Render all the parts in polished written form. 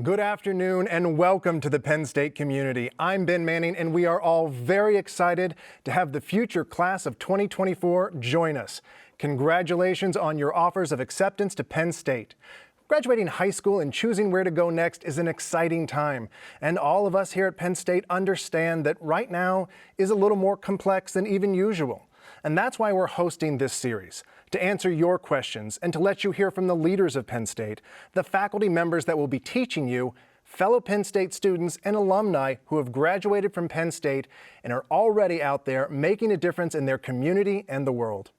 Good afternoon and welcome to the Penn State community. I'm Ben Manning and we are all very excited to have the future class of 2024 join us. Congratulations on your offers of acceptance to Penn State. Graduating high school and choosing where to go next is an exciting time, and all of us here at Penn State understand that right now is a little more complex than even usual. And that's why we're hosting this series, to answer your questions and to let you hear from the leaders of Penn State, the faculty members that will be teaching you, fellow Penn State students and alumni who have graduated from Penn State and are already out there making a difference in their community and the world.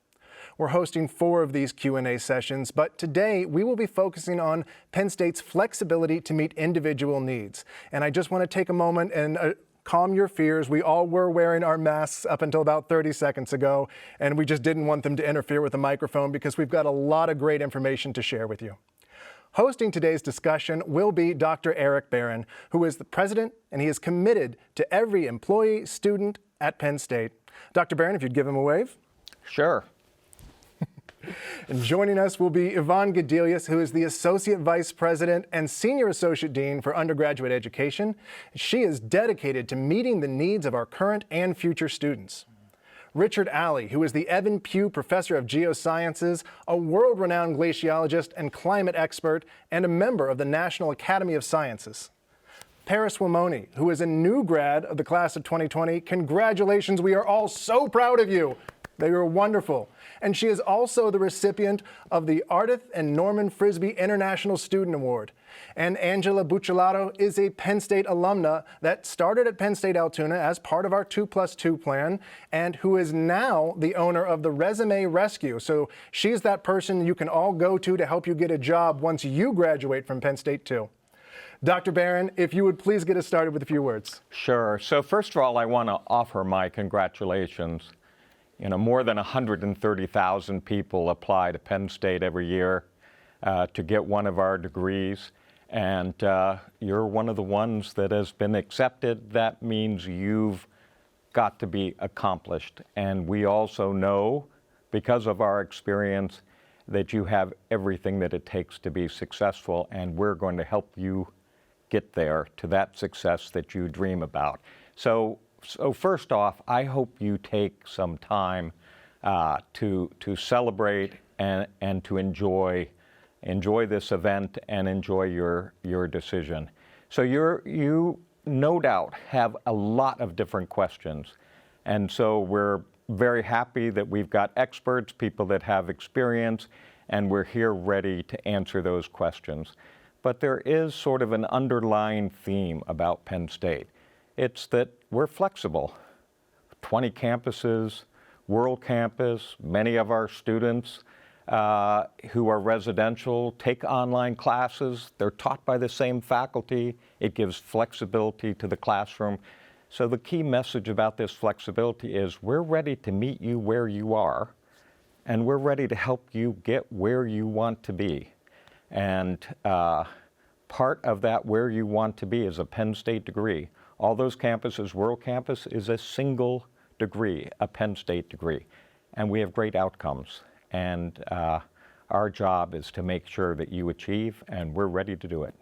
We're hosting 4 of these Q&A sessions, but today we will be focusing on Penn State's flexibility to meet individual needs. And I just want to take a moment and calm your fears. We all were wearing our masks up until about 30 seconds ago, and we just didn't want them to interfere with the microphone because we've got a lot of great information to share with you. Hosting today's discussion will be Dr. Eric Barron, who is the president, and he is committed to every employee, student at Penn State. Dr. Barron, if you'd give him a wave. Sure. And joining us will be Yvonne Gedelius, who is the Associate Vice President and Senior Associate Dean for Undergraduate Education. She is dedicated to meeting the needs of our current and future students. Richard Alley, who is the Evan Pugh Professor of Geosciences, a world-renowned glaciologist and climate expert, and a member of the National Academy of Sciences. Paris Wimoni, who is a new grad of the class of 2020. Congratulations, we are all so proud of you. They were wonderful. And she is also the recipient of the Ardith and Norman Frisbee International Student Award. And Angela Buccellato is a Penn State alumna that started at Penn State Altoona as part of our 2+2 plan, and who is now the owner of the Resume Rescue. So she's that person you can all go to help you get a job once you graduate from Penn State too. Dr. Barron, if you would please get us started with a few words. Sure. So first of all, I want to offer my congratulations. More than 130,000 people apply to Penn State every year to get one of our degrees, and you're one of the ones that has been accepted. That means you've got to be accomplished. And we also know, because of our experience, that you have everything that it takes to be successful, and we're going to help you get there to that success that you dream about. So first off, I hope you take some time to celebrate and to enjoy this event and enjoy your decision. So you no doubt have a lot of different questions, and so we're very happy that we've got experts, people that have experience, and we're here ready to answer those questions. But there is sort of an underlying theme about Penn State. It's that we're flexible. 20 campuses, World Campus, many of our students who are residential take online classes. They're taught by the same faculty. It gives flexibility to the classroom. So the key message about this flexibility is we're ready to meet you where you are, and we're ready to help you get where you want to be. And part of that where you want to be is a Penn State degree. All those campuses, World Campus is a single degree, a Penn State degree. And we have great outcomes. And our job is to make sure that you achieve, and we're ready to do it.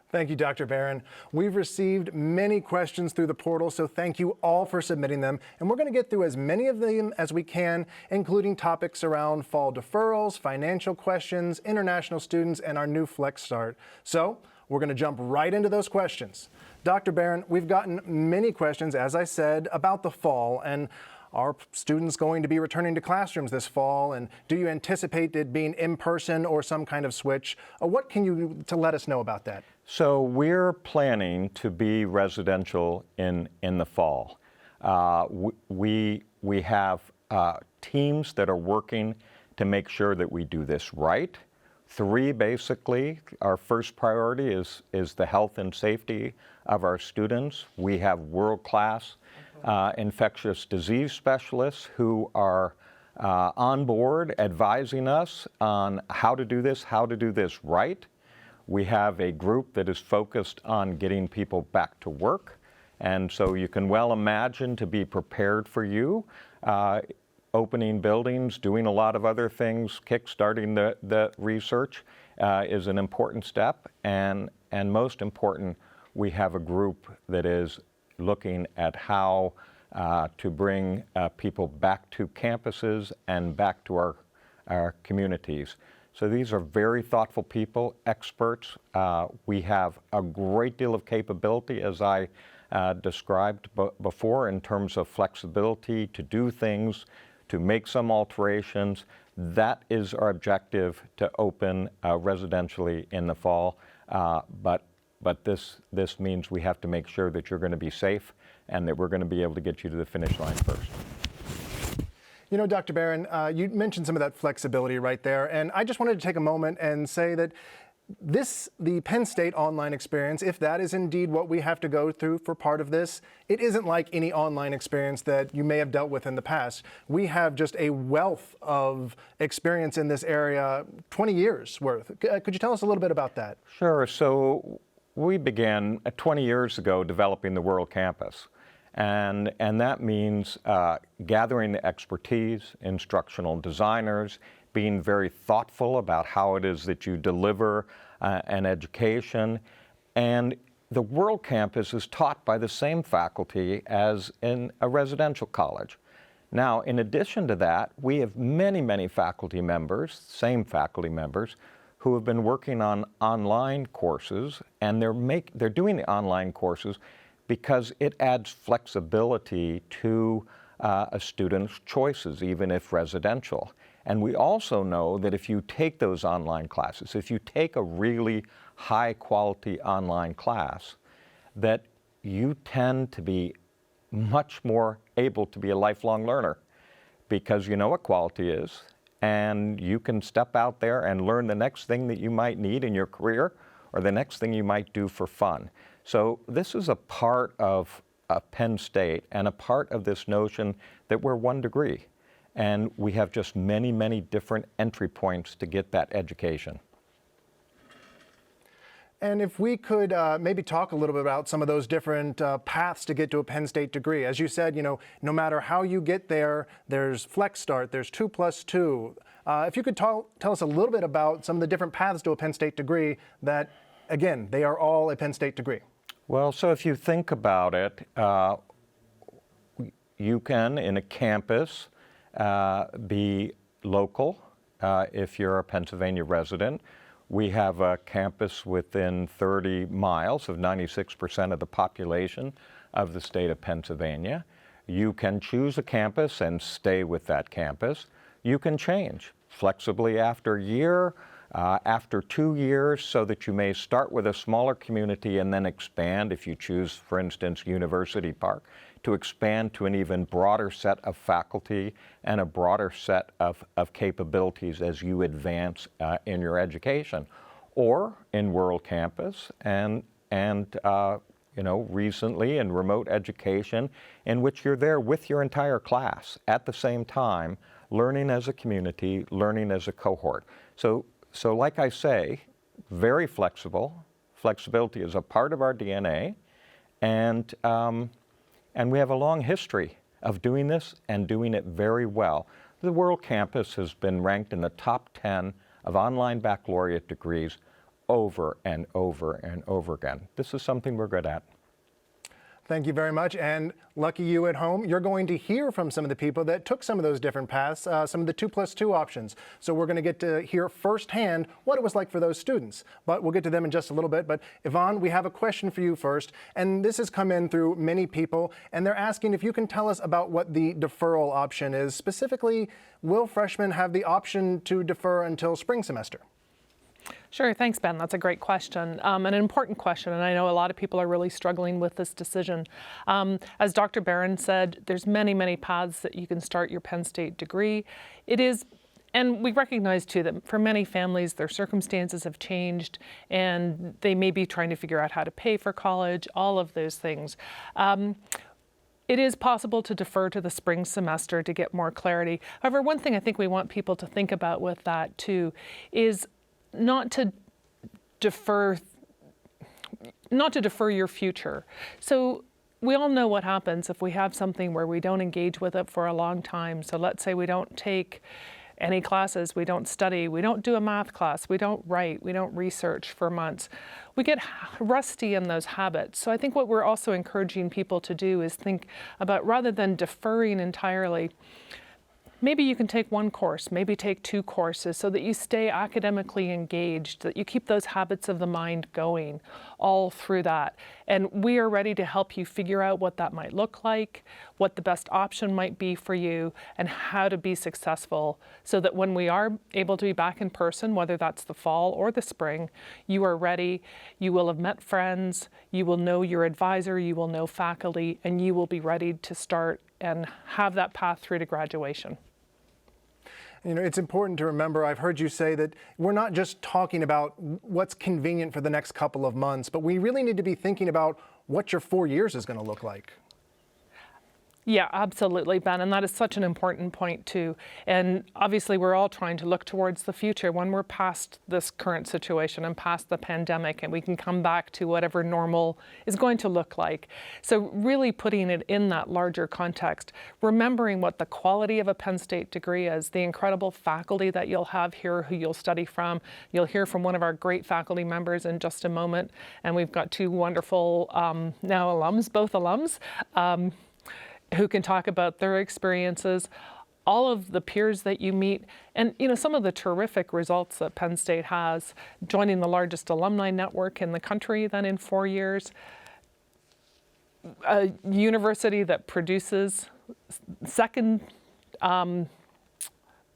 Thank you, Dr. Barron. We've received many questions through the portal, so thank you all for submitting them. And we're going to get through as many of them as we can, including topics around fall deferrals, financial questions, international students, and our new Flex Start. So we're going to jump right into those questions. Dr. Barron, we've gotten many questions, as I said, about the fall, and are students going to be returning to classrooms this fall, and do you anticipate it being in person or some kind of switch? What can you to let us know about that? So we're planning to be residential in the fall. We have teams that are working to make sure that we do this right. 3, basically. Our first priority is the health and safety of our students. We have world-class infectious disease specialists who are on board advising us on how to do this right. We have a group that is focused on getting people back to work. And so you can well imagine, to be prepared for you, opening buildings, doing a lot of other things, kickstarting the research, is an important step, and most important, we have a group that is looking at how to bring people back to campuses and back to our communities. So these are very thoughtful people, experts. We have a great deal of capability, as I described before, in terms of flexibility to do things, to make some alterations. That is our objective, to open residentially in the fall. But this means we have to make sure that you're going to be safe and that we're going to be able to get you to the finish line first. You know, Dr. Barron, you mentioned some of that flexibility right there, and I just wanted to take a moment and say that the Penn State online experience, if that is indeed what we have to go through for part of this, it isn't like any online experience that you may have dealt with in the past. We have just a wealth of experience in this area, 20 years worth. Could you tell us a little bit about that? Sure. So we began 20 years ago developing the World Campus. And that means gathering the expertise, instructional designers, being very thoughtful about how it is that you deliver an education. And the World Campus is taught by the same faculty as in a residential college. Now, in addition to that, we have many, many faculty members, same faculty members, who have been working on online courses, and they're doing the online courses because it adds flexibility to a student's choices, even if residential. And we also know that if you take those online classes, if you take a really high quality online class, that you tend to be much more able to be a lifelong learner, because you know what quality is, and you can step out there and learn the next thing that you might need in your career or the next thing you might do for fun. So this is a part of Penn State and a part of this notion that we're one degree. And we have just many, many different entry points to get that education. And if we could maybe talk a little bit about some of those different paths to get to a Penn State degree. As you said, you know, no matter how you get there, there's Flex Start, there's 2+2. If you could tell us a little bit about some of the different paths to a Penn State degree that, again, they are all a Penn State degree. Well, so if you think about it, you can, in a campus, be local if you're a Pennsylvania resident. We have a campus within 30 miles of 96% of the population of the state of Pennsylvania. You can choose a campus and stay with that campus. You can change flexibly after a year, after 2 years, so that you may start with a smaller community and then expand, if you choose, for instance, University Park, to expand to an even broader set of faculty and a broader set of capabilities as you advance in your education. Or in World Campus and you know, recently in remote education, in which you're there with your entire class at the same time, learning as a community, learning as a cohort. So like I say, very flexible. Flexibility is a part of our DNA, and we have a long history of doing this and doing it very well. The World Campus has been ranked in the top 10 of online baccalaureate degrees over and over and over again. This is something we're good at. Thank you very much. And lucky you at home, you're going to hear from some of the people that took some of those different paths, some of the 2+2 options. So we're going to get to hear firsthand what it was like for those students. But we'll get to them in just a little bit. But Yvonne, we have a question for you first. And this has come in through many people. And they're asking if you can tell us about what the deferral option is. Specifically, will freshmen have the option to defer until spring semester? Sure, thanks, Ben. That's a great question, an important question, and I know a lot of people are really struggling with this decision. As Dr. Barron said, there's many, many paths that you can start your Penn State degree. It is, and we recognize too that for many families, their circumstances have changed and they may be trying to figure out how to pay for college, all of those things. It is possible to defer to the spring semester to get more clarity. However, one thing I think we want people to think about with that too is not to defer your future. So we all know what happens if we have something where we don't engage with it for a long time. So let's say we don't take any classes. We don't study. We don't do a math class. We don't write. We don't research for months. We get rusty in those habits. So I think what we're also encouraging people to do is think about, rather than deferring entirely, maybe you can take one course, maybe take 2 courses, so that you stay academically engaged, that you keep those habits of the mind going all through that. And we are ready to help you figure out what that might look like, what the best option might be for you, and how to be successful, so that when we are able to be back in person, whether that's the fall or the spring, you are ready, you will have met friends, you will know your advisor, you will know faculty, and you will be ready to start and have that path through to graduation. You know, it's important to remember, I've heard you say that we're not just talking about what's convenient for the next couple of months, but we really need to be thinking about what your 4 years is going to look like. Yeah, absolutely, Ben, and that is such an important point too. And obviously we're all trying to look towards the future when we're past this current situation and past the pandemic, and we can come back to whatever normal is going to look like. So really putting it in that larger context, remembering what the quality of a Penn State degree is, the incredible faculty that you'll have here who you'll study from. You'll hear from one of our great faculty members in just a moment, and we've got 2 wonderful now alums, both alums, who can talk about their experiences, all of the peers that you meet, and some of the terrific results that Penn State has, joining the largest alumni network in the country then in 4 years, a university that produces second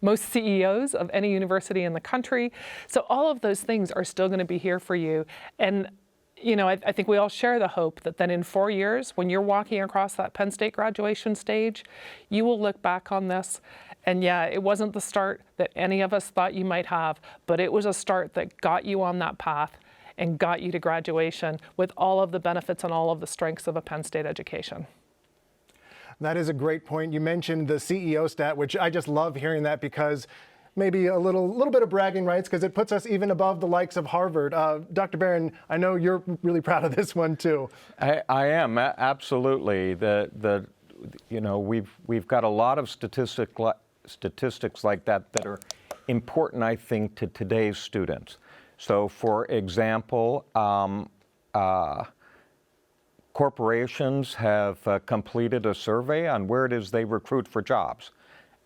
most CEOs of any university in the country. So all of those things are still going to be here for you. And I think we all share the hope that then in 4 years, when you're walking across that Penn State graduation stage, you will look back on this. And yeah, it wasn't the start that any of us thought you might have, but it was a start that got you on that path and got you to graduation with all of the benefits and all of the strengths of a Penn State education. That is a great point. You mentioned the CEO stat, which I just love hearing that, because maybe a little bit of bragging rights, because it puts us even above the likes of Harvard. Dr. Barron, I know you're really proud of this one too. I am, absolutely. We've got a lot of statistics like that are important, I think, to today's students. So, for example, corporations have completed a survey on where it is they recruit for jobs.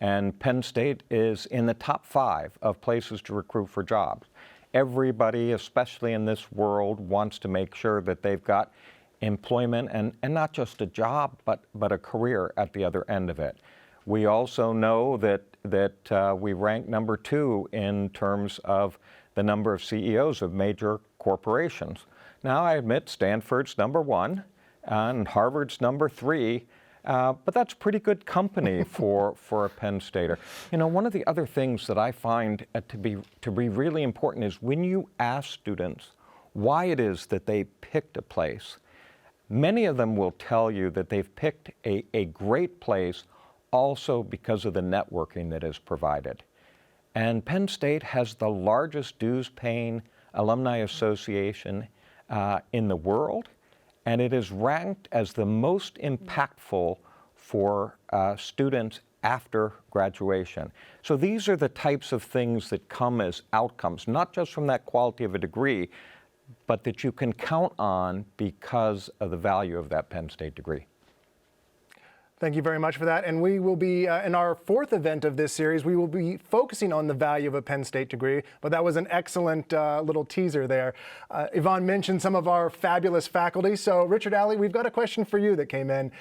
And Penn State is in the top 5 of places to recruit for jobs. Everybody, especially in this world, wants to make sure that they've got employment and not just a job, but a career at the other end of it. We also know that we rank number 2 in terms of the number of CEOs of major corporations. Now, I admit Stanford's number 1 and Harvard's number 3. But that's pretty good company for a Penn Stater. One of the other things that I find to be really important is when you ask students why it is that they picked a place, many of them will tell you that they've picked a great place also because of the networking that is provided. And Penn State has the largest dues-paying alumni association in the world. And it is ranked as the most impactful for students after graduation. So these are the types of things that come as outcomes, not just from that quality of a degree, but that you can count on because of the value of that Penn State degree. Thank you very much for that. And we will be, in our 4th event of this series, we will be focusing on the value of a Penn State degree, but that was an excellent little teaser there. Yvonne mentioned some of our fabulous faculty. So Richard Alley, we've got a question for you that came in.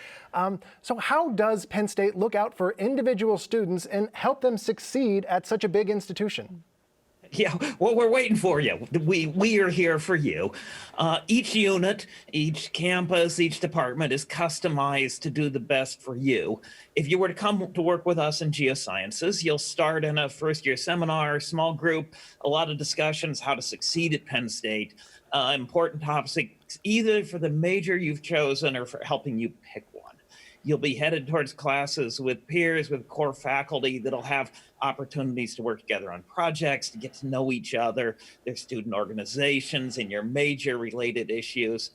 So how does Penn State look out for individual students and help them succeed at such a big institution? Yeah, well, we're waiting for you. We are here for you. Each unit, each campus, each department is customized to do the best for you. If you were to come to work with us in geosciences, you'll start in a first-year seminar, small group, a lot of discussions how to succeed at Penn State, important topics, either for the major you've chosen or for helping you pick one. You'll be headed towards classes with peers, with core faculty that'll have opportunities to work together on projects, to get to know each other, their student organizations, and your major related issues.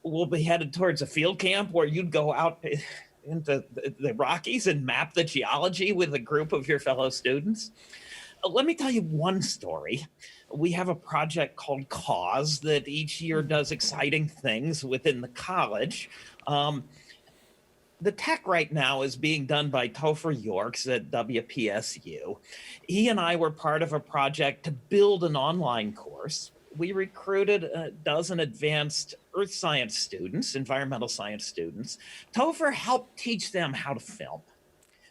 We'll be headed towards a field camp where you'd go out into the Rockies and map the geology with a group of your fellow students? Let me tell you one story. We have a project called CAUSE that each year does exciting things within the college. The tech right now is being done by Topher Yorks at WPSU. He and I were part of a project to build an online course. We recruited a dozen advanced earth science students, environmental science students. Topher helped teach them how to film.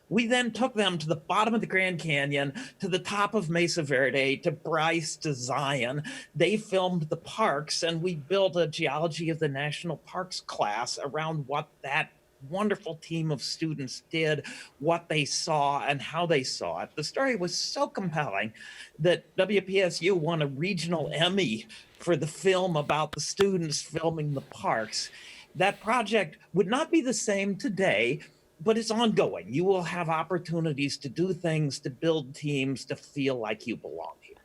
We then took them to the bottom of the Grand Canyon, to the top of Mesa Verde, to Bryce, to Zion. They filmed the parks, and we built a geology of the national parks class around what that wonderful team of students did, what they saw, and how they saw it. The story was so compelling that WPSU won a regional Emmy for the film about the students filming the parks. That project would not be the same today, but it's ongoing. You will have opportunities to do things, to build teams, to feel like you belong here.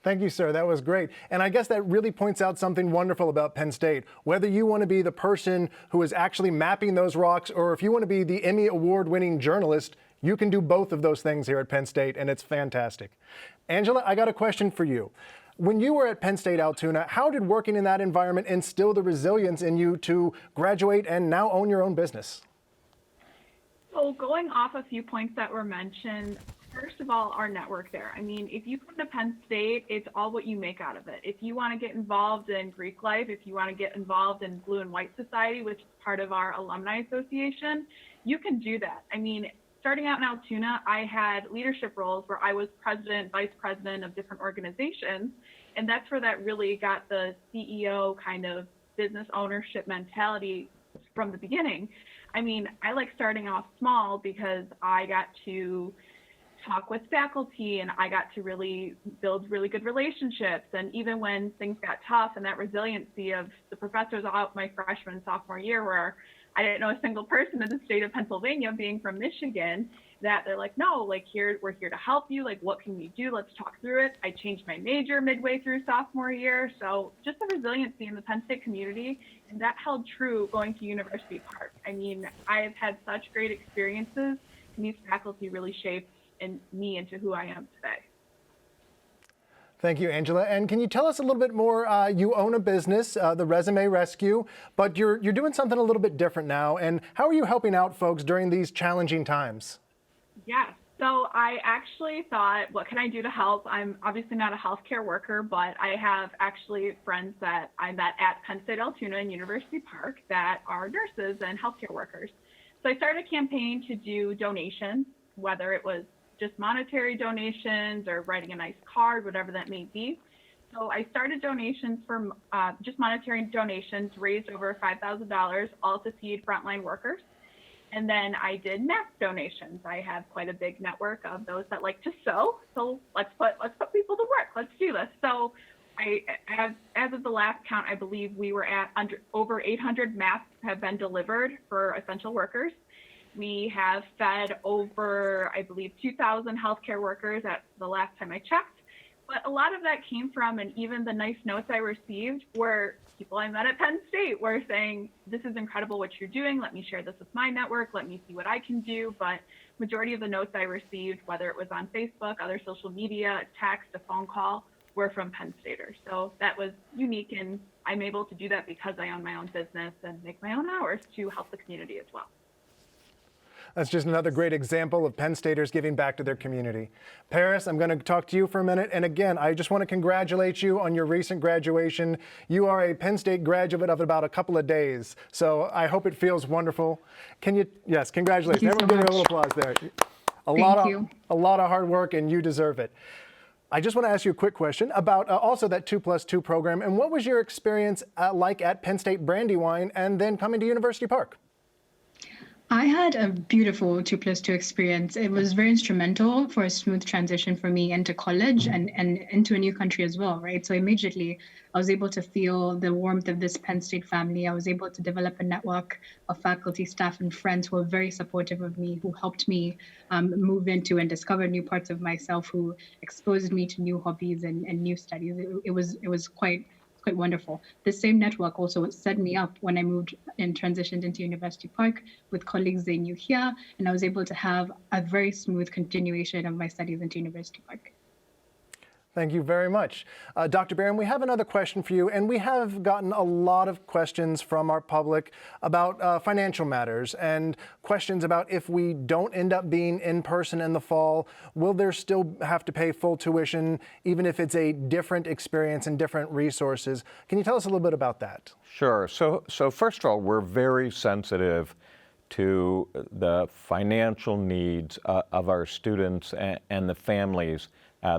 Thank you, sir. That was great. And I guess that really points out something wonderful about Penn State. Whether you want to be the person who is actually mapping those rocks, or if you want to be the Emmy award-winning journalist, you can do both of those things here at Penn State, and it's fantastic. Angela, I got a question for you. When you were at Penn State Altoona, how did working in that environment instill the resilience in you to graduate and now own your own business? So going off a few points that were mentioned, first of all, our network there. I mean, if you come to Penn State, it's all what you make out of it. If you want to get involved in Greek life, if you want to get involved in Blue and White Society, which is part of our alumni association, you can do that. I mean, starting out in Altoona, I had leadership roles where I was president, vice president of different organizations. And that's where that really got the CEO kind of business ownership mentality from the beginning. I mean, I like starting off small because I got to talk with faculty and I got to really build really good relationships. And even when things got tough, and that resiliency of the professors out my freshman and sophomore year, where I didn't know a single person in the state of Pennsylvania, being from Michigan, that they're like, no, like we're here to help you. Like, what can we do? Let's talk through it. I changed my major midway through sophomore year. So just the resiliency in the Penn State community, and that held true going to University Park. I mean, I have had such great experiences, and these faculty really shaped me into who I am today. Thank you, Angela. And can you tell us a little bit more? You own a business, the Resume Rescue, but you're doing something a little bit different now. And how are you helping out folks during these challenging times? Yeah, so I actually thought, what can I do to help? I'm obviously not a healthcare worker, but I have actually friends that I met at Penn State Altoona and University Park that are nurses and healthcare workers. So I started a campaign to do donations, whether it was just monetary donations or writing a nice card, whatever that may be. So I started donations for just monetary donations, raised over $5,000, all to feed frontline workers. And then I did mass donations. I have quite a big network of those that like to sew. So let's put people to work. Let's do this. So as of the last count, I believe we were at over 800 masks have been delivered for essential workers. We have fed over, I believe, 2,000 healthcare workers at the last time I checked. But a lot of that came from, and even the nice notes I received were people I met at Penn State were saying, this is incredible what you're doing. Let me share this with my network. Let me see what I can do. But majority of the notes I received, whether it was on Facebook, other social media, a text, a phone call, were from Penn Staters. So that was unique. And I'm able to do that because I own my own business and make my own hours to help the community as well. That's just another great example of Penn Staters giving back to their community. Paris, I'm going to talk to you for a minute. And again, I just want to congratulate you on your recent graduation. You are a Penn State graduate of about a couple of days. So I hope it feels wonderful. Yes, congratulations. Everyone give her a little applause there. A lot of hard work, and you deserve it. I just want to ask you a quick question about also that 2+2 program. And what was your experience like at Penn State Brandywine and then coming to University Park? I had a beautiful 2+2 experience. It was very instrumental for a smooth transition for me into college and into a new country as well, right? So immediately I was able to feel the warmth of this Penn State family. I was able to develop a network of faculty, staff, and friends who were very supportive of me, who helped me move into and discover new parts of myself, who exposed me to new hobbies and new studies. It was quite quite wonderful. The same network also set me up when I moved and transitioned into University Park with colleagues they knew here, and I was able to have a very smooth continuation of my studies into University Park. Thank you very much. Dr. Barron, we have another question for you, and we have gotten a lot of questions from our public about financial matters and questions about if we don't end up being in person in the fall, will there still have to pay full tuition, even if it's a different experience and different resources? Can you tell us a little bit about that? Sure. So first of all, we're very sensitive to the financial needs of our students and the families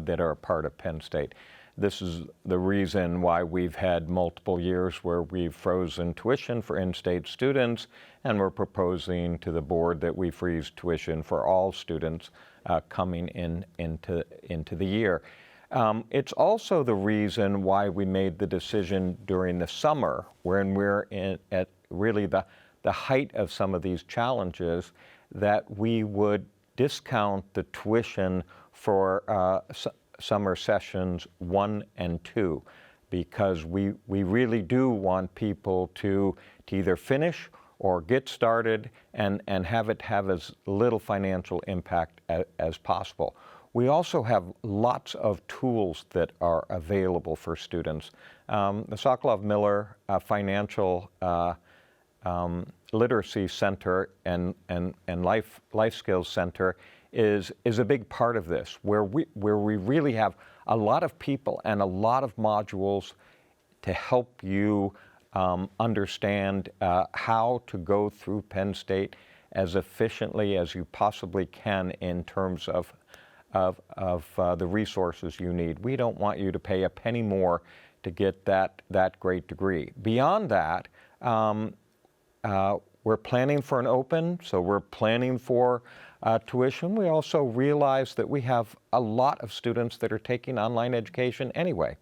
that are a part of Penn State. This is the reason why we've had multiple years where we've frozen tuition for in-state students, and we're proposing to the board that we freeze tuition for all students coming into the year. It's also the reason why we made the decision during the summer, when we're at really the height of some of these challenges, that we would discount the tuition for summer sessions 1 and 2, because we really do want people to either finish or get started and have it have as little financial impact as possible. We also have lots of tools that are available for students. The Sokolov-Miller Financial Literacy Center and Life Skills Center is a big part of this, where we really have a lot of people and a lot of modules to help you understand how to go through Penn State as efficiently as you possibly can in terms of the resources you need. We don't want you to pay a penny more to get that great degree. Beyond that, we're planning for an open, so we're planning for tuition. We also realize that we have a lot of students that are taking online education anyway,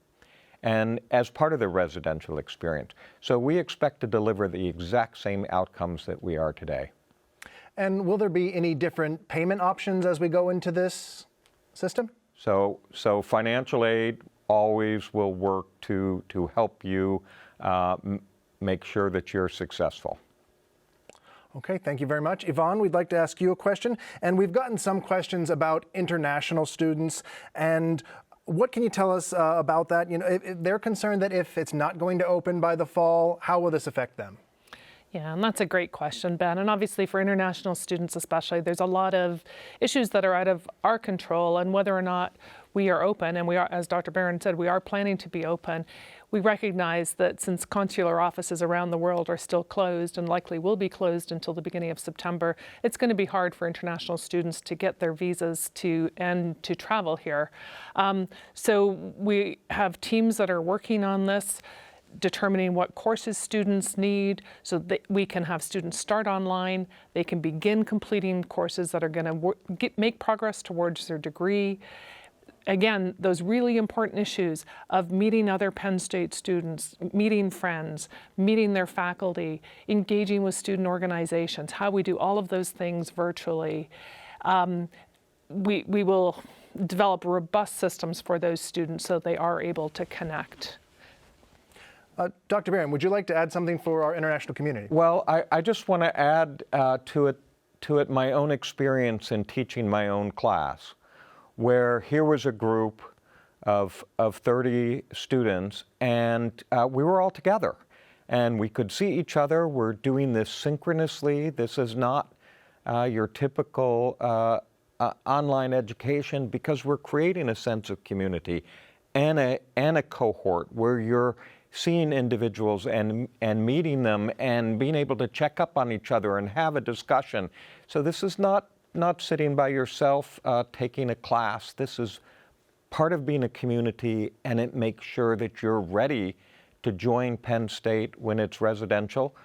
and as part of their residential experience. So we expect to deliver the exact same outcomes that we are today. And will there be any different payment options as we go into this system? So financial aid always will work to help you make sure that you're successful. Okay, thank you very much. Yvonne, we'd like to ask you a question, and we've gotten some questions about international students, and what can you tell us about that? You know, if they're concerned that if it's not going to open by the fall, how will this affect them? Yeah, and that's a great question, Ben. And obviously for international students especially, there's a lot of issues that are out of our control, and whether or not we are open, and we are, as Dr. Barron said, we are planning to be open. We recognize that since consular offices around the world are still closed and likely will be closed until the beginning of September, it's going to be hard for international students to get their visas and to travel here. So we have teams that are working on this, determining what courses students need so that we can have students start online. They can begin completing courses that are going to make progress towards their degree. Again, those really important issues of meeting other Penn State students, meeting friends, meeting their faculty, engaging with student organizations, how we do all of those things virtually. We will develop robust systems for those students so they are able to connect. Dr. Barron, would you like to add something for our international community? Well, I just want to add to it my own experience in teaching my own class, where here was a group of 30 students, and we were all together, and we could see each other. We're doing this synchronously. This is not your typical online education, because we're creating a sense of community and a cohort where you're seeing individuals and meeting them and being able to check up on each other and have a discussion. So this is not sitting by yourself taking a class. This is part of being a community, and it makes sure that you're ready to join Penn State when it's residential.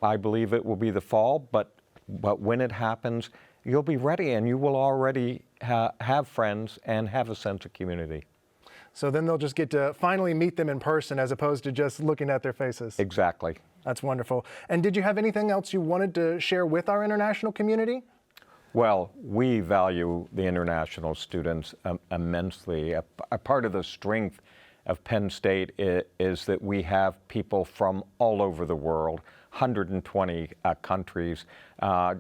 I believe it will be the fall, but when it happens, you'll be ready, and you will already have friends and have a sense of community. So then they'll just get to finally meet them in person as opposed to just looking at their faces. Exactly. That's wonderful. And did you have anything else you wanted to share with our international community? Well, we value the international students immensely. A part of the strength of Penn State is that we have people from all over the world, 120 countries,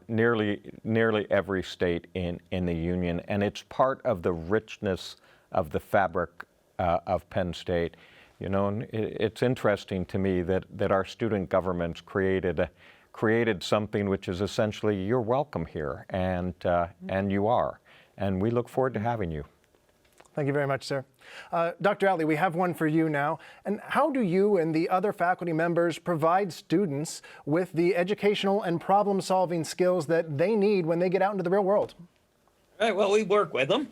nearly every state in the union, and it's part of the richness of the fabric of Penn State. You know, and it's interesting to me that our student governments created something which is essentially you're welcome here, and you are, and we look forward to having you. Thank you very much, sir. Dr. Alley, we have one for you now. And how do you and the other faculty members provide students with the educational and problem-solving skills that they need when they get out into the real world? Right, well, we work with them.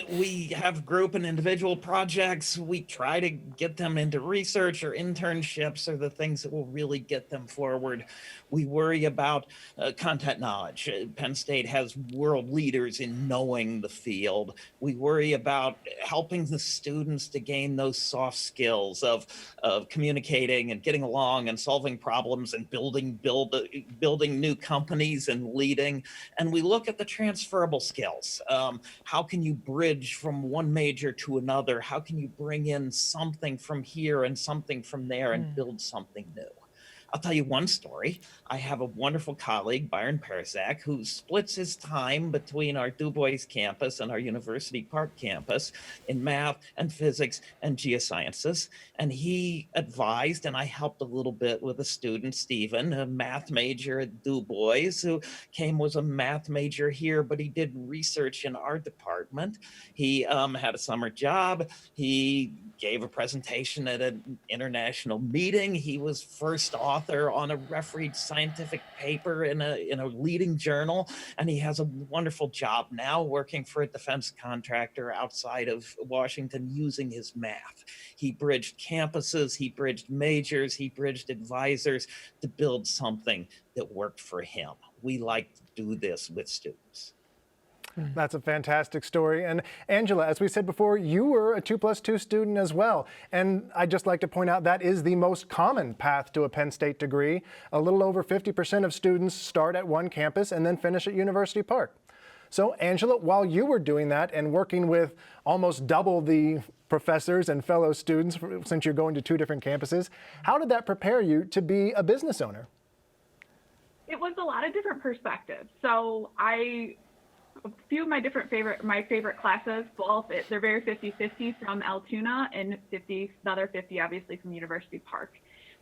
We have group and individual projects. We try to get them into research or internships or the things that will really get them forward. We worry about content knowledge. Penn State has world leaders in knowing the field. We worry about helping the students to gain those soft skills of communicating and getting along and solving problems and building new companies and leading. And we look at the transferable skills. How can you bridge from one major to another? How can you bring in something from here and something from there and build something new? I'll tell you one story. I have a wonderful colleague, Byron Perzak, who splits his time between our Du Bois campus and our University Park campus in math and physics and geosciences. And he advised, and I helped a little bit with a student, Stephen, a math major at Du Bois, who was a math major here, but he did research in our department. He had a summer job. He gave a presentation at an international meeting. He was first author on a refereed scientific paper in a leading journal, and he has a wonderful job now working for a defense contractor outside of Washington using his math. He bridged campuses, he bridged majors, he bridged advisors to build something that worked for him. We like to do this with students. That's a fantastic story. And Angela, as we said before, you were a 2+2 student as well. And I'd just like to point out that is the most common path to a Penn State degree. A little over 50% of students start at one campus and then finish at University Park. So Angela, while you were doing that and working with almost double the professors and fellow students, since you're going to two different campuses, how did that prepare you to be a business owner? It was a lot of different perspectives. So a few of my favorite classes, they're very 50-50 from Altoona and the other 50 obviously from University Park.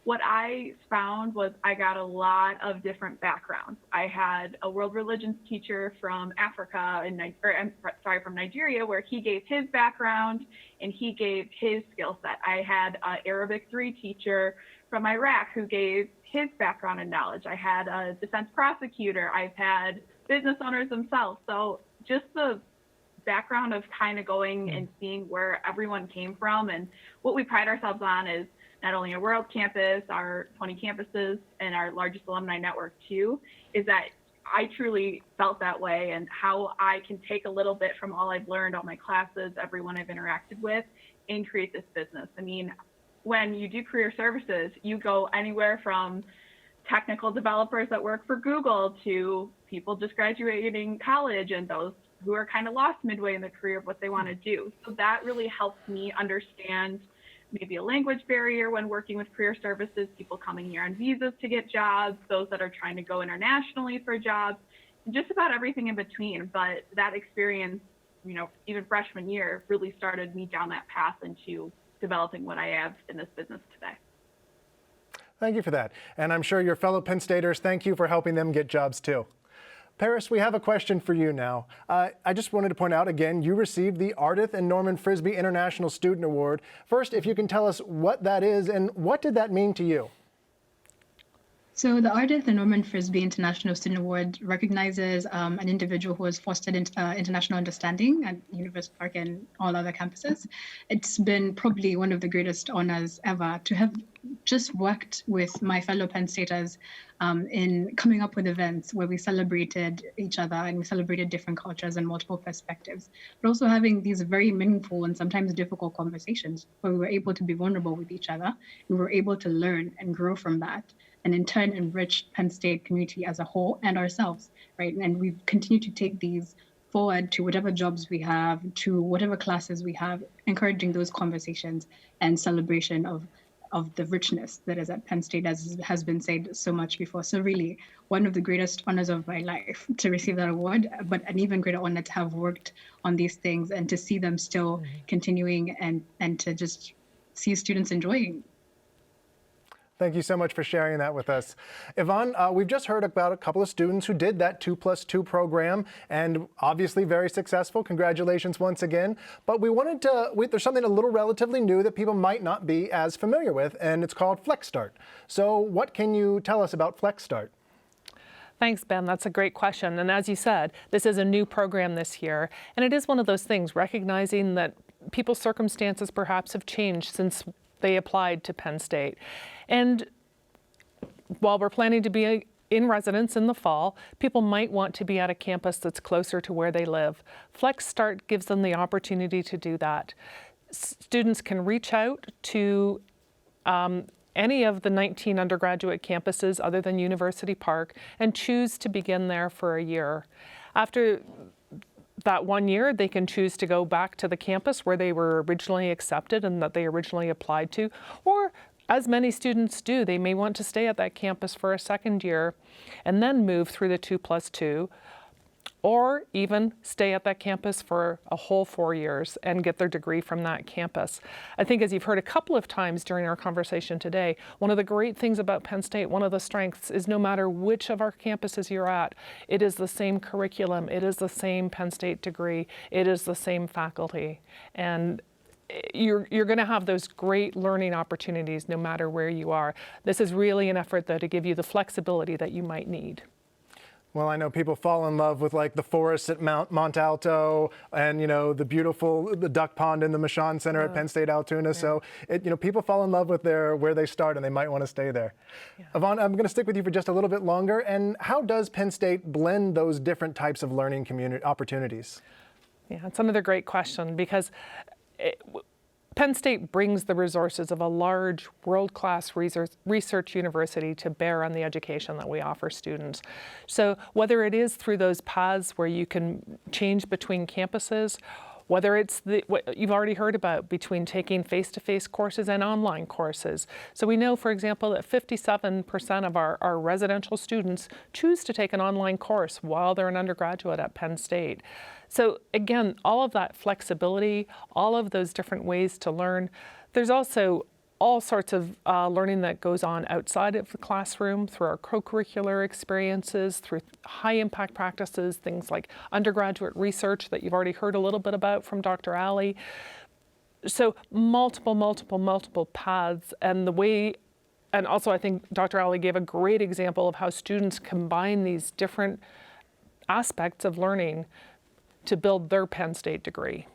What I found was I got a lot of different backgrounds. I had a world religions teacher from from Nigeria, where he gave his background and he gave his skill set. I had an Arabic 3 teacher from Iraq who gave his background and knowledge. I had a defense prosecutor. I've had business owners themselves. So just the background of kind of going and seeing where everyone came from. And what we pride ourselves on is not only a world campus, our 20 campuses, and our largest alumni network too, is that I truly felt that way, and how I can take a little bit from all I've learned, all my classes, everyone I've interacted with, and create this business. I mean, when you do career services, you go anywhere from technical developers that work for Google to people just graduating college and those who are kind of lost midway in the career of what they want to do. So that really helps me understand maybe a language barrier when working with career services, people coming here on visas to get jobs, those that are trying to go internationally for jobs, and just about everything in between. But that experience, even freshman year, really started me down that path into developing what I have in this business today. Thank you for that. And I'm sure your fellow Penn Staters thank you for helping them get jobs too. Paris, we have a question for you now. I just wanted to point out again, you received the Ardith and Norman Frisbee International Student Award. First, if you can tell us what that is and what did that mean to you? So the Ardith and Norman Frisbee International Student Award recognizes an individual who has fostered international understanding at University Park and all other campuses. It's been probably one of the greatest honors ever to have just worked with my fellow Penn Staters in coming up with events where we celebrated each other and we celebrated different cultures and multiple perspectives, but also having these very meaningful and sometimes difficult conversations where we were able to be vulnerable with each other. We were able to learn and grow from that, and in turn enrich Penn State community as a whole and ourselves, right? And we've continued to take these forward to whatever jobs we have, to whatever classes we have, encouraging those conversations and celebration of the richness that is at Penn State, as has been said so much before. So really, one of the greatest honors of my life to receive that award, but an even greater honor to have worked on these things and to see them still continuing and to just see students enjoying. Thank you so much for sharing that with us. Yvonne, we've just heard about a couple of students who did that 2+2 program and obviously very successful. Congratulations once again. But we wanted to, there's something a little relatively new that people might not be as familiar with, and it's called FlexStart. So what can you tell us about FlexStart? Thanks, Ben. That's a great question. And as you said, this is a new program this year. And it is one of those things, recognizing that people's circumstances perhaps have changed since they applied to Penn State. And while we're planning to be in residence in the fall, people might want to be at a campus that's closer to where they live. FlexStart gives them the opportunity to do that. Students can reach out to any of the 19 undergraduate campuses other than University Park and choose to begin there for a year. After that 1 year, they can choose to go back to the campus where they were originally accepted and that they originally applied to, or as many students do, they may want to stay at that campus for a second year and then move through the 2+2, or even stay at that campus for a whole 4 years and get their degree from that campus. I think, as you've heard a couple of times during our conversation today, one of the great things about Penn State, one of the strengths, is no matter which of our campuses you're at, it is the same curriculum, it is the same Penn State degree, it is the same faculty. And you're going to have those great learning opportunities no matter where you are. This is really an effort, though, to give you the flexibility that you might need. Well, I know people fall in love with like the forests at Mont Alto and, you know, the duck pond in the Michon Center at Penn State Altoona. Yeah. So, people fall in love with where they start and they might want to stay there. Yeah. Yvonne, I'm going to stick with you for just a little bit longer. And how does Penn State blend those different types of learning community opportunities? Yeah, it's another great question because Penn State brings the resources of a large, world-class research university to bear on the education that we offer students. So whether it is through those paths where you can change between campuses, whether it's what you've already heard about between taking face-to-face courses and online courses. So we know, for example, that 57% of our residential students choose to take an online course while they're an undergraduate at Penn State. So again, all of that flexibility, all of those different ways to learn. There's also all sorts of learning that goes on outside of the classroom through our co-curricular experiences, through high-impact practices, things like undergraduate research that you've already heard a little bit about from Dr. Ali. So multiple paths, and also I think Dr. Ali gave a great example of how students combine these different aspects of learning to build their Penn State degree.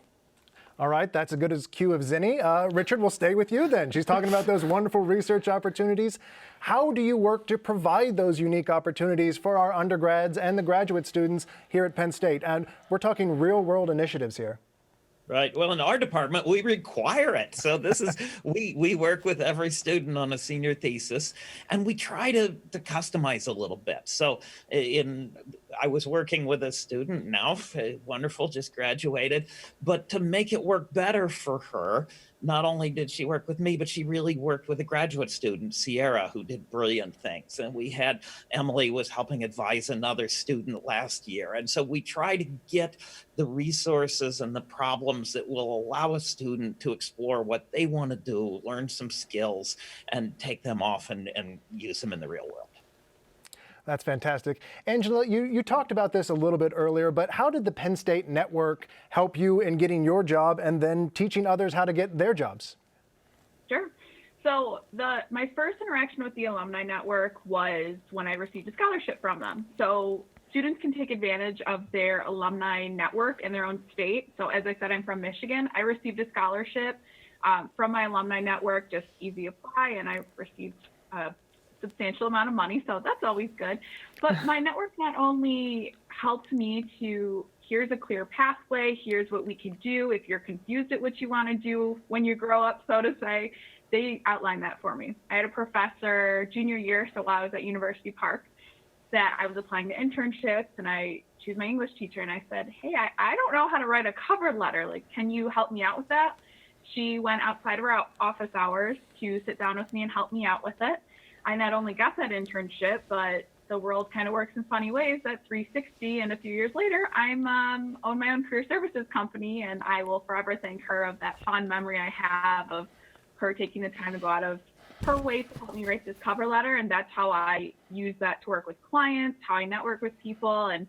All right, that's as good as cue of Zinni. Richard, we'll stay with you then. She's talking about those wonderful research opportunities. How do you work to provide those unique opportunities for our undergrads and the graduate students here at Penn State? And we're talking real-world initiatives here. Right. Well, in our department, we require it. So this is, we work with every student on a senior thesis, and we try to customize a little bit. So I was working with a student now, wonderful, just graduated, but to make it work better for her, not only did she work with me, but she really worked with a graduate student, Sierra, who did brilliant things. And Emily was helping advise another student last year. And so we try to get the resources and the problems that will allow a student to explore what they want to do, learn some skills, and take them off and use them in the real world. That's fantastic. Angela, you talked about this a little bit earlier, but how did the Penn State Network help you in getting your job and then teaching others how to get their jobs? Sure. So my first interaction with the Alumni Network was when I received a scholarship from them. So students can take advantage of their alumni network in their own state. So as I said, I'm from Michigan. I received a scholarship from my alumni network, just easy apply, and I received a substantial amount of money, so that's always good. But my network not only helped me to, here's a clear pathway, here's what we can do if you're confused at what you want to do when you grow up, so to say, they outlined that for me. I had a professor junior year, so while I was at University Park, that I was applying to internships, and she was my English teacher, and I said, hey, I don't know how to write a cover letter. Like, can you help me out with that? She went outside of her office hours to sit down with me and help me out with it. I not only got that internship, but the world kind of works in funny ways at 360. And a few years later, I'm own my own career services company, and I will forever thank her of that fond memory I have of her taking the time to go out of her way to help me write this cover letter. And that's how I use that to work with clients, how I network with people. And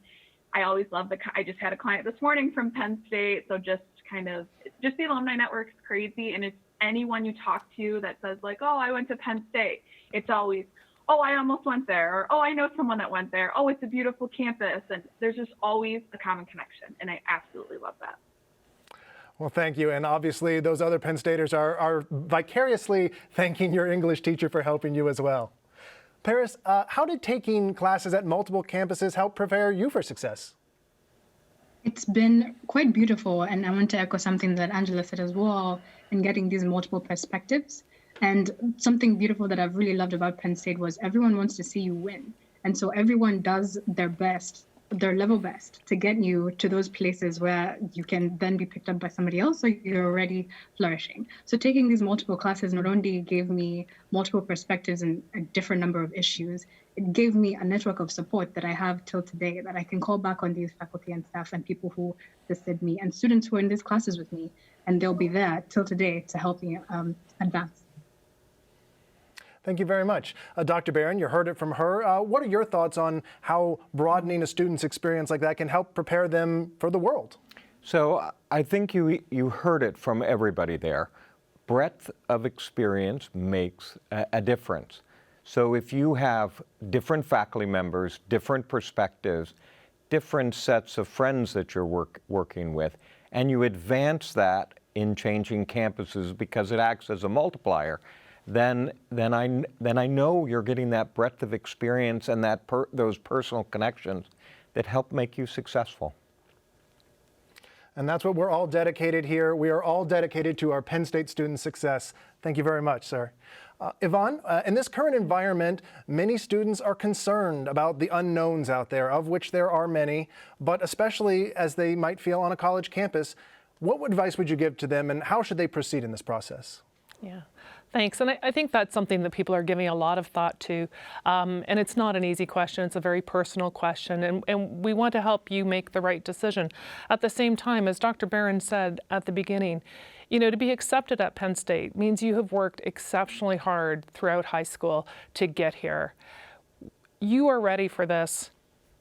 I always love I just had a client this morning from Penn State. So just the alumni network is crazy. And it's anyone you talk to that says like, oh, I went to Penn State. It's always, oh, I almost went there. Or, oh, I know someone that went there. Oh, it's a beautiful campus. And there's just always a common connection. And I absolutely love that. Well, thank you. And obviously, those other Penn Staters are vicariously thanking your English teacher for helping you as well. Paris, how did taking classes at multiple campuses help prepare you for success? It's been quite beautiful. And I want to echo something that Angela said as well, in getting these multiple perspectives. And something beautiful that I've really loved about Penn State was everyone wants to see you win. And so everyone does their best, their level best, to get you to those places where you can then be picked up by somebody else, or you're already flourishing. So taking these multiple classes not only gave me multiple perspectives and a different number of issues, it gave me a network of support that I have till today, that I can call back on these faculty and staff and people who assisted me and students who are in these classes with me, and they'll be there till today to help me advance. Thank you very much. Dr. Barron, you heard it from her. What are your thoughts on how broadening a student's experience like that can help prepare them for the world? So I think you heard it from everybody there. Breadth of experience makes a difference. So if you have different faculty members, different perspectives, different sets of friends that you're working with, and you advance that in changing campuses because it acts as a multiplier, then I know you're getting that breadth of experience and those personal connections that help make you successful. And that's what we're all dedicated here. We are all dedicated to our Penn State students' success. Thank you very much, sir. Yvonne, in this current environment, many students are concerned about the unknowns out there, of which there are many, but especially as they might feel on a college campus. What advice would you give to them, and how should they proceed in this process? Yeah, thanks. And I think that's something that people are giving a lot of thought to. And it's not an easy question. It's a very personal question. And we want to help you make the right decision. At the same time, as Dr. Barron said at the beginning, to be accepted at Penn State means you have worked exceptionally hard throughout high school to get here. You are ready for this.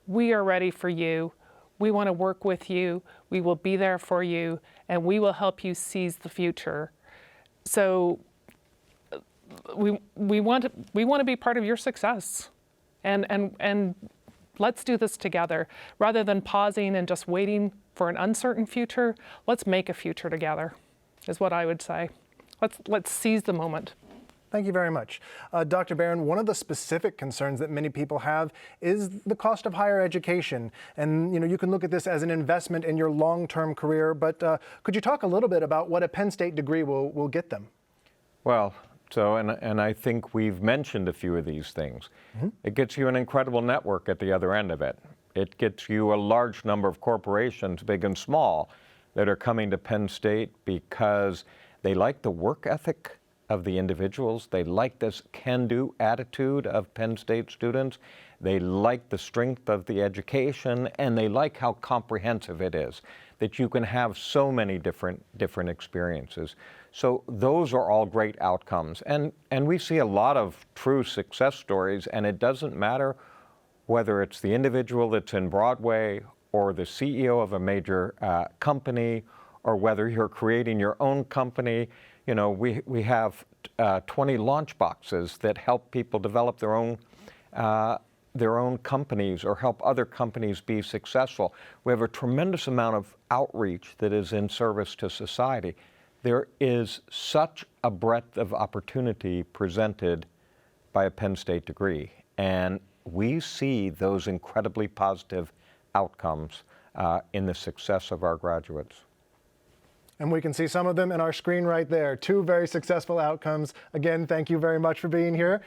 We are ready for you. We want to work with you. We will be there for you, and we will help you seize the future. So we want to be part of your success, and let's do this together. Rather than pausing and just waiting for an uncertain future, let's make a future together, is what I would say. Let's seize the moment. Thank you very much. Dr. Barron, one of the specific concerns that many people have is the cost of higher education. And you can look at this as an investment in your long-term career, but could you talk a little bit about what a Penn State degree will get them? Well, and I think we've mentioned a few of these things. Mm-hmm. It gets you an incredible network at the other end of it. It gets you a large number of corporations, big and small, that are coming to Penn State because they like the work ethic of the individuals. They like this can-do attitude of Penn State students. They like the strength of the education, and they like how comprehensive it is, that you can have so many different experiences. So those are all great outcomes. And we see a lot of true success stories, and it doesn't matter whether it's the individual that's in Broadway or the CEO of a major company, or whether you're creating your own company. We have 20 launch boxes that help people develop their own companies or help other companies be successful. We have a tremendous amount of outreach that is in service to society. There is such a breadth of opportunity presented by a Penn State degree, and we see those incredibly positive outcomes in the success of our graduates. And we can see some of them in our screen right there. 2 very successful outcomes. Again, thank you very much for being here.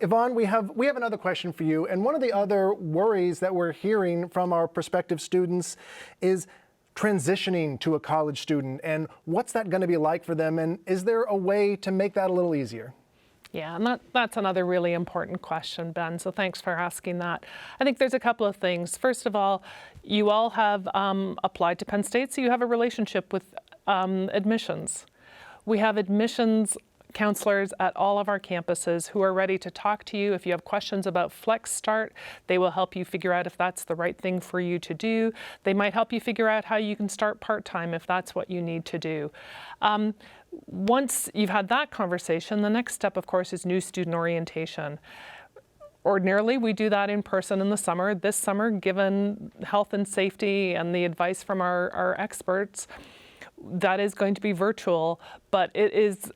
Yvonne, we have another question for you. And one of the other worries that we're hearing from our prospective students is transitioning to a college student. And what's that going to be like for them? And is there a way to make that a little easier? Yeah, and that's another really important question, Ben, so thanks for asking that. I think there's a couple of things. First of all, you all have applied to Penn State, so you have a relationship with admissions. We have admissions counselors at all of our campuses who are ready to talk to you. If you have questions about Flex Start, they will help you figure out if that's the right thing for you to do. They might help you figure out how you can start part-time if that's what you need to do. Once you've had that conversation, the next step, of course, is new student orientation. Ordinarily, we do that in person in the summer. This summer, given health and safety and the advice from our experts, that is going to be virtual, but it is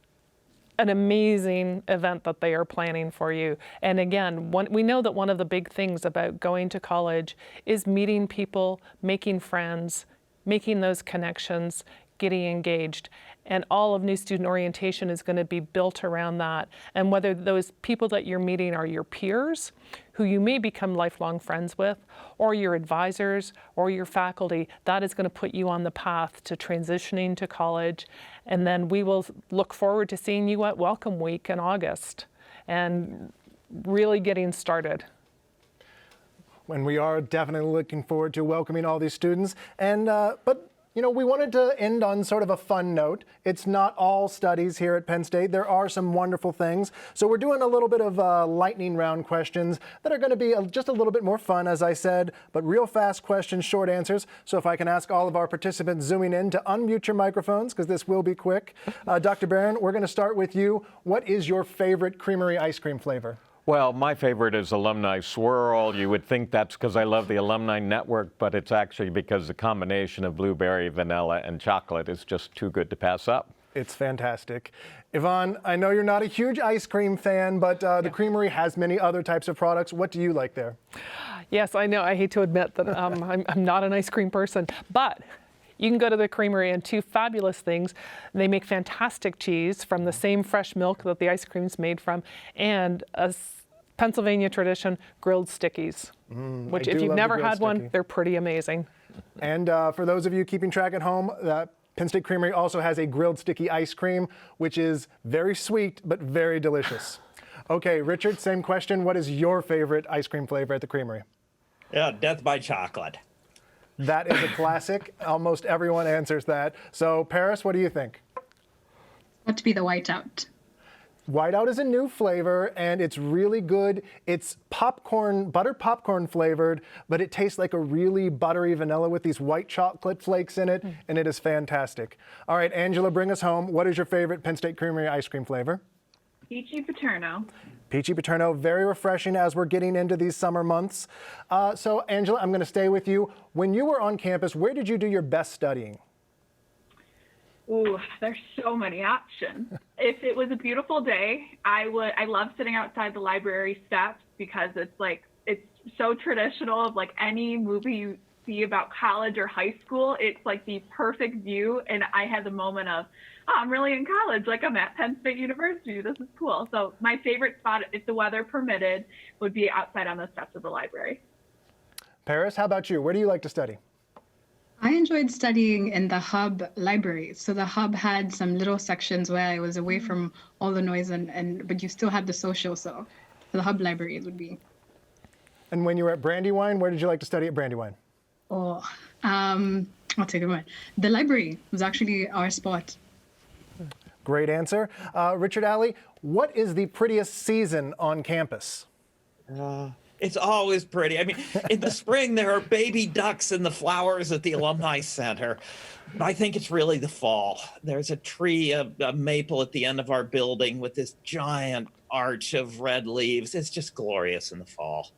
an amazing event that they are planning for you. And again, we know that one of the big things about going to college is meeting people, making friends, making those connections, getting engaged. And all of new student orientation is going to be built around that. And whether those people that you're meeting are your peers, who you may become lifelong friends with, or your advisors, or your faculty, that is going to put you on the path to transitioning to college. And then we will look forward to seeing you at Welcome Week in August and really getting started. When we are definitely looking forward to welcoming all these students. And but you know, we wanted to end on sort of a fun note. It's not all studies here at Penn State. There are some wonderful things. So we're doing a little bit of lightning round questions that are going to be just a little bit more fun, as I said, but real fast questions, short answers. So if I can ask all of our participants zooming in to unmute your microphones, because this will be quick. Dr. Barron, we're going to start with you. What is your favorite Creamery ice cream flavor? Well, my favorite is Alumni Swirl. You would think that's because I love the Alumni Network, but it's actually because the combination of blueberry, vanilla, and chocolate is just too good to pass up. It's fantastic. Yvonne, I know you're not a huge ice cream fan, but the Creamery has many other types of products. What do you like there? Yes, I know. I hate to admit that I'm not an ice cream person, but you can go to the Creamery and 2 fabulous things. They make fantastic cheese from the same fresh milk that the ice cream's made from, and a Pennsylvania tradition, grilled stickies, which if you've never had one, they're pretty amazing. And for those of you keeping track at home, Penn State Creamery also has a grilled sticky ice cream, which is very sweet but very delicious. Okay, Richard, same question. What is your favorite ice cream flavor at the Creamery? Yeah, death by chocolate. That is a classic. Almost everyone answers that. So, Paris, what do you think? What to be the whiteout? Whiteout is a new flavor, and it's really good. It's popcorn, buttered popcorn flavored, but it tastes like a really buttery vanilla with these white chocolate flakes in it, and it is fantastic. All right, Angela, bring us home. What is your favorite Penn State Creamery ice cream flavor? Peachy Paterno. Peachy Paterno, very refreshing as we're getting into these summer months. So, Angela, I'm going to stay with you. When you were on campus, where did you do your best studying? Ooh, there's so many options. If it was a beautiful day, I love sitting outside the library steps because it's so traditional of like any movie you see about college or high school. It's like the perfect view. And I had the moment of, oh, I'm really in college. Like I'm at Penn State University. This is cool. So my favorite spot, if the weather permitted, would be outside on the steps of the library. Paris, how about you? Where do you like to study? I enjoyed studying in the Hub library. So the Hub had some little sections where I was away from all the noise, but you still had the social. So the Hub library would be. And when you were at Brandywine, where did you like to study at Brandywine? Oh, I'll take a one. The library was actually our spot. Great answer. Richard Alley, what is the prettiest season on campus? It's always pretty. I mean, in the spring, there are baby ducks and the flowers at the Alumni Center. But I think it's really the fall. There's a tree, a maple at the end of our building with this giant arch of red leaves. It's just glorious in the fall.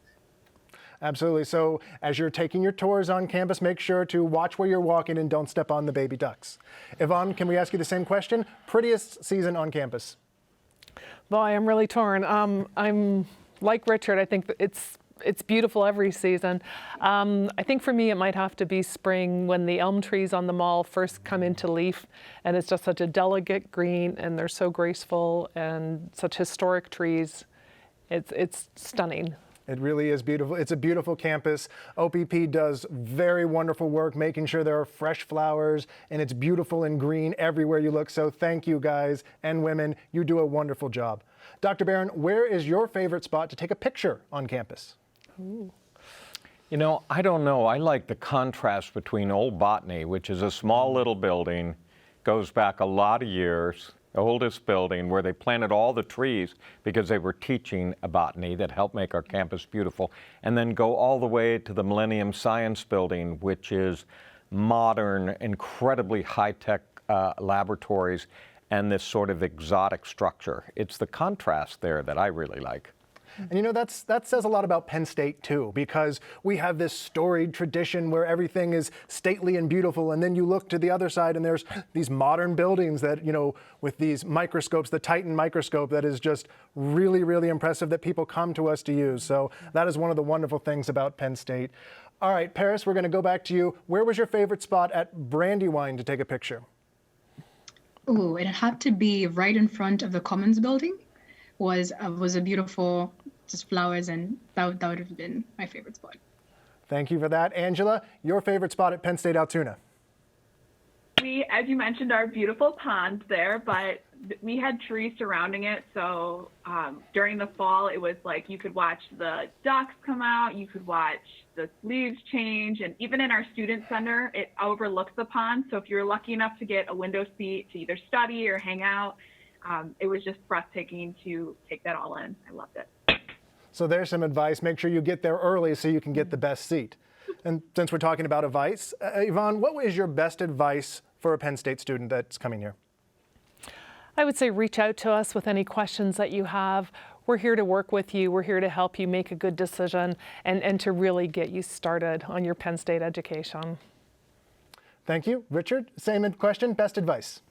Absolutely. So as you're taking your tours on campus, make sure to watch where you're walking and don't step on the baby ducks. Yvonne, can we ask you the same question? Prettiest season on campus? Boy, I'm really torn. I'm like Richard. I think that it's it's beautiful every season. I think for me it might have to be spring when the elm trees on the mall first come into leaf, and it's just such a delicate green, and they're so graceful and such historic trees. It's stunning. It really is beautiful. It's a beautiful campus. OPP does very wonderful work making sure there are fresh flowers, and it's beautiful and green everywhere you look. So thank you guys and women. You do a wonderful job. Dr. Barron, where is your favorite spot to take a picture on campus? You know, I don't know. I like the contrast between Old Botany, which is a small little building, goes back a lot of years, the oldest building where they planted all the trees because they were teaching a botany that helped make our campus beautiful, and then go all the way to the Millennium Science Building, which is modern, incredibly high-tech laboratories and this sort of exotic structure. It's the contrast there that I really like. And you know, that says a lot about Penn State too, because we have this storied tradition where everything is stately and beautiful, and then you look to the other side and there's these modern buildings that, you know, with these microscopes, the Titan microscope, that is just really, really impressive that people come to us to use. So that is one of the wonderful things about Penn State. All right, Paris, we're going to go back to you. Where was your favorite spot at Brandywine to take a picture? Oh, it had to be right in front of the Commons building. Was a beautiful, just flowers, and that would have been my favorite spot. Thank you for that. Angela, your favorite spot at Penn State Altoona? We, as you mentioned, our beautiful pond there, but we had trees surrounding it. So during the fall, it was like you could watch the ducks come out, you could watch the leaves change, and even in our student center, it overlooks the pond. So if you're lucky enough to get a window seat to either study or hang out, it was just breathtaking to take that all in. I loved it. So there's some advice. Make sure you get there early so you can get the best seat. And since we're talking about advice, Yvonne, what is your best advice for a Penn State student that's coming here? I would say reach out to us with any questions that you have. We're here to work with you. We're here to help you make a good decision and to really get you started on your Penn State education. Thank you. Richard, same question, best advice.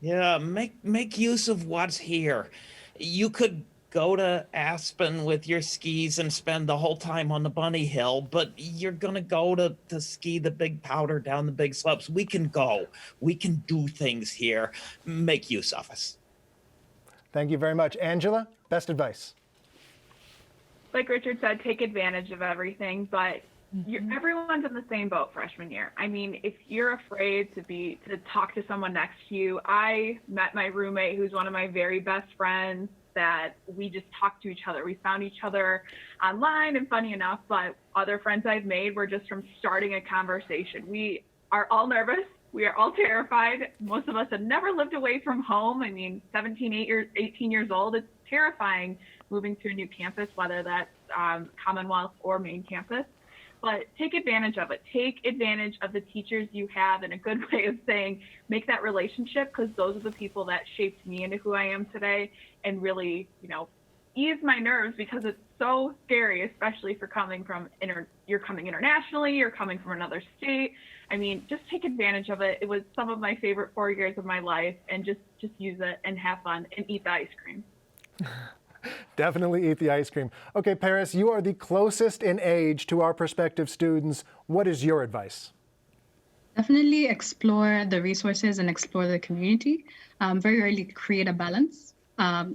Yeah, make use of what's here. You could go to Aspen with your skis and spend the whole time on the bunny hill, but you're gonna go to ski the big powder down the big slopes. We can go. We can do things here. Make use of us. Thank you very much. Angela, best advice. Like Richard said, take advantage of everything, but everyone's in the same boat freshman year. I mean, if you're afraid to talk to someone next to you, I met my roommate, who's one of my very best friends, that we just talked to each other. We found each other online, and funny enough, but other friends I've made were just from starting a conversation. We are all nervous. We are all terrified. Most of us have never lived away from home. I mean, 18 years old, it's terrifying moving to a new campus, whether that's Commonwealth or main campus. But take advantage of it. Take advantage of the teachers you have, and a good way of saying make that relationship, because those are the people that shaped me into who I am today, and really, you know, ease my nerves, because it's so scary, especially for coming from you're coming internationally, you're coming from another state. I mean, just take advantage of it. It was some of my favorite 4 years of my life, and just use it and have fun and eat the ice cream. Definitely eat the ice cream. Okay, Paris, you are the closest in age to our prospective students. What is your advice? Definitely explore the resources and explore the community. Very early, create a balance.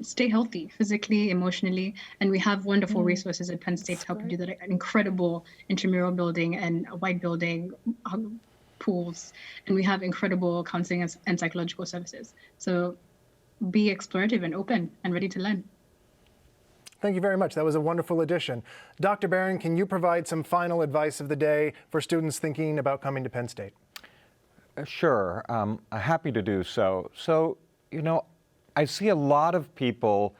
Stay healthy physically, emotionally, and we have wonderful resources at Penn State to help you do that. An incredible intramural building and a white building, pools, and we have incredible counseling and psychological services. So be explorative and open and ready to learn. Thank you very much. That was a wonderful addition. Dr. Barron, can you provide some final advice of the day for students thinking about coming to Penn State? Sure, I'm happy to do so. So, you know, I see a lot of people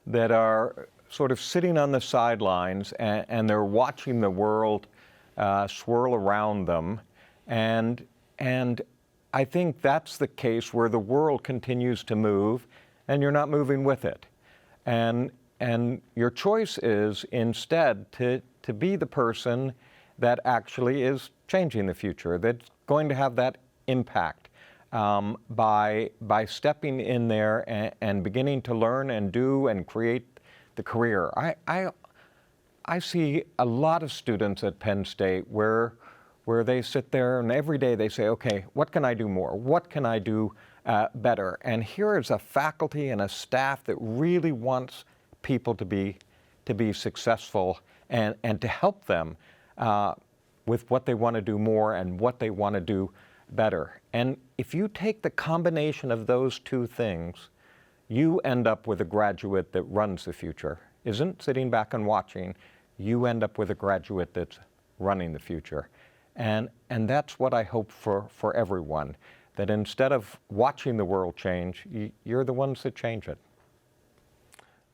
that are sort of sitting on the sidelines, and they're watching the world swirl around them. And I think that's the case where the world continues to move and you're not moving with it. And your choice is instead to be the person that actually is changing the future, that's going to have that impact by stepping in there and beginning to learn and do and create the career. I see a lot of students at Penn State where they sit there and every day they say, okay, what can I do more? What can I do better? And here is a faculty and a staff that really wants people to be successful and to help them with what they want to do more and what they want to do better. And if you take the combination of those two things, you end up with a graduate that runs the future, isn't sitting back and watching. You end up with a graduate that's running the future. And that's what I hope for everyone, that instead of watching the world change, you're the ones that change it.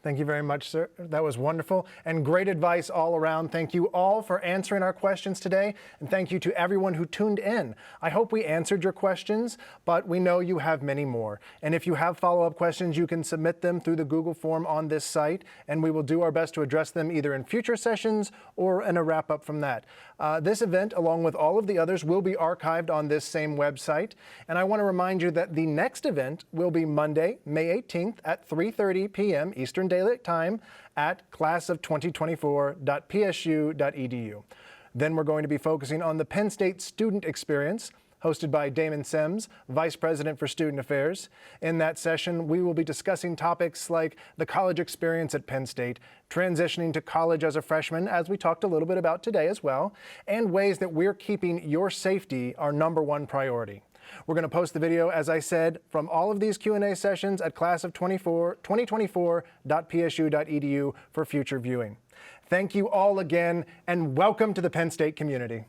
Thank you very much, sir. That was wonderful and great advice all around. Thank you all for answering our questions today, and thank you to everyone who tuned in. I hope we answered your questions, but we know you have many more. And if you have follow-up questions, you can submit them through the Google form on this site, and we will do our best to address them either in future sessions or in a wrap-up from that. This event, along with all of the others, will be archived on this same website. And I want to remind you that the next event will be Monday, May 18th at 3:30 p.m. Eastern Daylight Time at classof2024.psu.edu. Then we're going to be focusing on the Penn State student experience, hosted by Damon Sims, Vice President for Student Affairs. In that session, we will be discussing topics like the college experience at Penn State, transitioning to college as a freshman, as we talked a little bit about today as well, and ways that we're keeping your safety our #1 priority. We're going to post the video, as I said, from all of these Q&A sessions at classof2024.psu.edu for future viewing. Thank you all again, and welcome to the Penn State community.